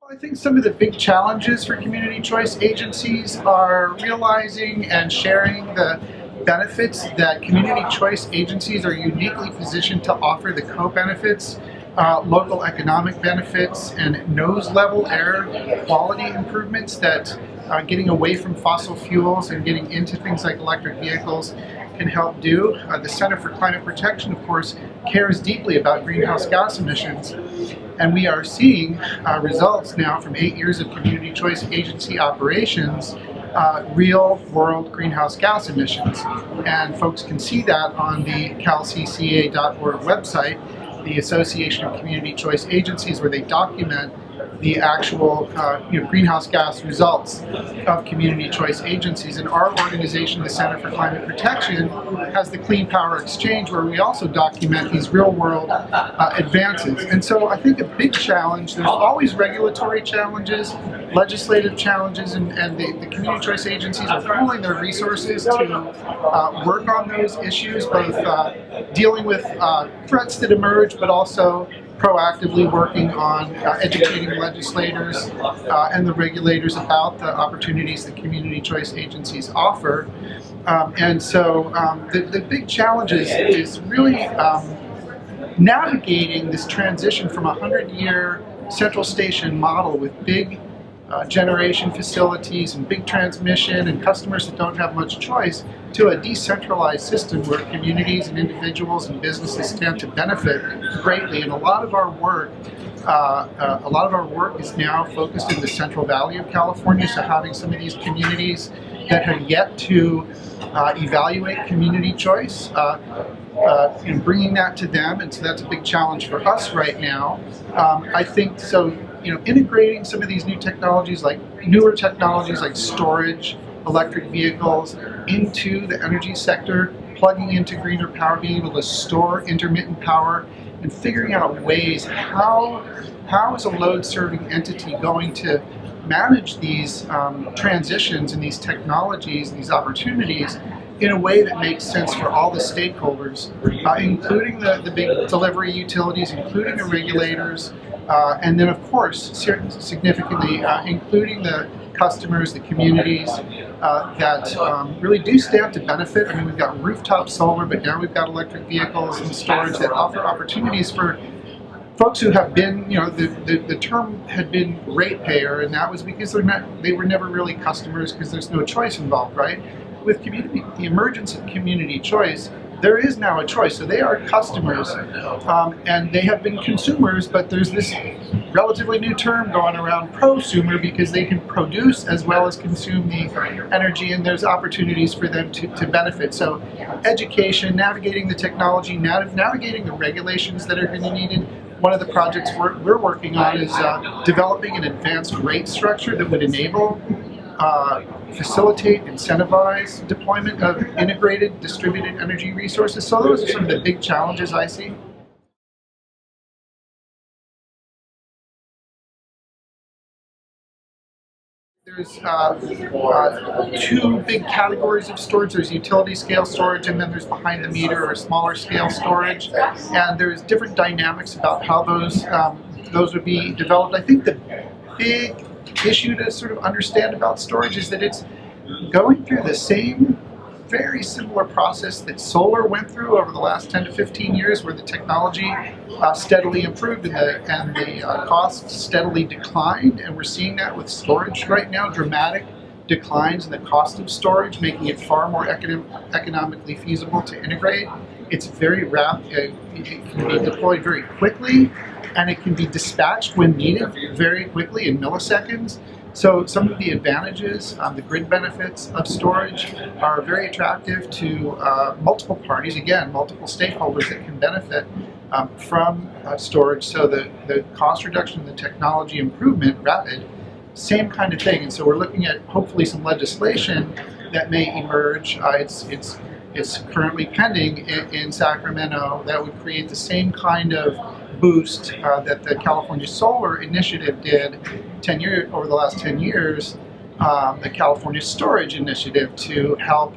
I think some of the big challenges for community choice agencies are realizing and sharing the benefits that community choice agencies are uniquely positioned to offer, the co-benefits, local economic benefits, and nose-level air quality improvements that getting away from fossil fuels and getting into things like electric vehicles can help do. The Center for Climate Protection, of course, cares deeply about greenhouse gas emissions. And we are seeing results now from 8 years of community choice agency operations, real world greenhouse gas emissions. And folks can see that on the calcca.org website, the Association of Community Choice Agencies, where they document the actual greenhouse gas results of community choice agencies. And our organization, the Center for Climate Protection, has the Clean Power Exchange, where we also document these real-world advances. And so I think a big challenge, there's always regulatory challenges, legislative challenges, and the community choice agencies are pooling their resources to work on those issues, both dealing with threats that emerge, but also proactively working on educating legislators and the regulators about the opportunities that community choice agencies offer. And so the big challenge is really navigating this transition from a 100-year central station model with big generation facilities and big transmission and customers that don't have much choice to a decentralized system where communities and individuals and businesses stand to benefit greatly. And a lot of our work is now focused in the Central Valley of California. So having some of these communities that have yet to evaluate community choice, and bringing that to them, and so that's a big challenge for us right now. I think so. Integrating some of these newer technologies like storage, electric vehicles into the energy sector, plugging into greener power, being able to store intermittent power, and figuring out ways how is a load-serving entity going to manage these transitions and these technologies, these opportunities in a way that makes sense for all the stakeholders, including the big delivery utilities, including the regulators, and then of course, significantly, including the customers, the communities that really do stand to benefit. I mean, we've got rooftop solar, but now we've got electric vehicles and storage that offer opportunities for folks who have been, the term had been ratepayer, and that was because they were never really customers because there's no choice involved, right? With the emergence of community choice, there is now a choice. So they are customers, and they have been consumers, but there's this relatively new term going around, prosumer, because they can produce as well as consume the energy, and there's opportunities for them to benefit. So education, navigating the technology, navigating the regulations that are going to be needed. One of the projects we're working on is developing an advanced rate structure that would enable, facilitate, incentivize deployment of integrated distributed energy resources. So those are some of the big challenges I see. There's two big categories of storage. There's utility scale storage, and then there's behind the meter or smaller scale storage. And there's different dynamics about how those would be developed. I think the big issue to sort of understand about storage is that it's going through the same very similar process that solar went through over the last 10 to 15 years, where the technology steadily improved and the costs steadily declined. And we're seeing that with storage right now, dramatic declines in the cost of storage, making it far more economically feasible to integrate. It's very rapid, it can be deployed very quickly, and it can be dispatched when needed very quickly in milliseconds. So some of the advantages, the grid benefits of storage are very attractive to multiple parties, again, multiple stakeholders that can benefit from storage. So the cost reduction, the technology improvement, rapid, same kind of thing. And so we're looking at hopefully some legislation that may emerge. It's currently pending in Sacramento that would create the same kind of boost that the California Solar Initiative did over the last 10 years, the California Storage Initiative, to help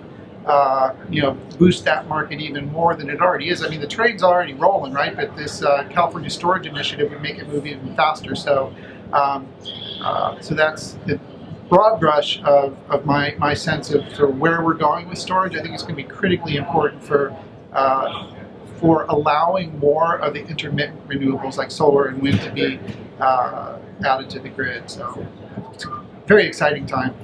boost that market even more than it already is. I mean, the train's already rolling, right? But this California Storage Initiative would make it move even faster. So So that's the broad brush of my sense of sort of where we're going with storage. I think it's going to be critically important for allowing more of the intermittent renewables like solar and wind to be added to the grid. So it's a very exciting time.